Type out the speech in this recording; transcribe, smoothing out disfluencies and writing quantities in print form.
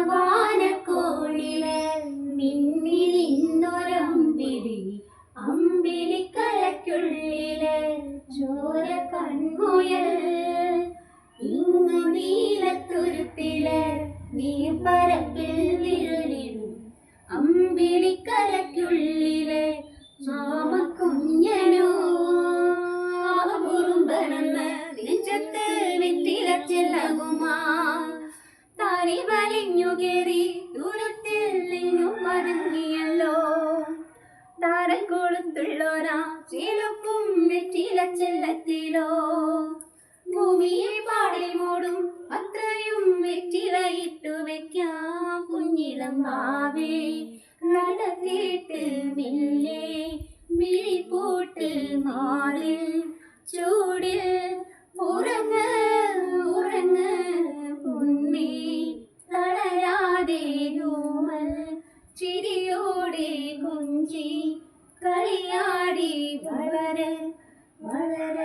വാനക്കോണിലെ മിന്നി നിന്നൊരമ്പിളി അമ്പിളിക്കലയ്ക്കുള്ളിലെ ചോര കൺമുയൽ ഇങ്ങ് നീലത്തുരുത്തിലെ നീർപ്പരപ്പിൽ നിഴലിടും അമ്പിളിക്കലയ്ക്കുള്ളിലെ മാമക്കുഞ്ഞനോ കുറുമ്പനെന്ന് നെഞ്ചത്ത് വെറ്റില ചെല്ലകുമാ താരി വലിഞ്ഞു കയറി ദൂരത്തിൽ നിന്നും മടങ്ങിയല്ലോ താരക്കൊളുത്തുള്ളോരാ ചിലക്കും വെറ്റില ചെല്ലത്തിലോ ഭൂമിയെ പാടെ മൂടും അത്രയും വെറ്റില ഇട്ടു വെക്കാം കുഞ്ഞിളം മാവേ നടത്തിയിട്ട് മില്ലേ മിഴിപ്പൂട്ട് മാറിൽ ചൂടിൽ ഉറങ്ങ് ഉറങ്ങ് പൊന്നേ തളരാതെ ൂമൽ ചിരിയോടെ കുഞ്ചി കളിയാടി വളര വളര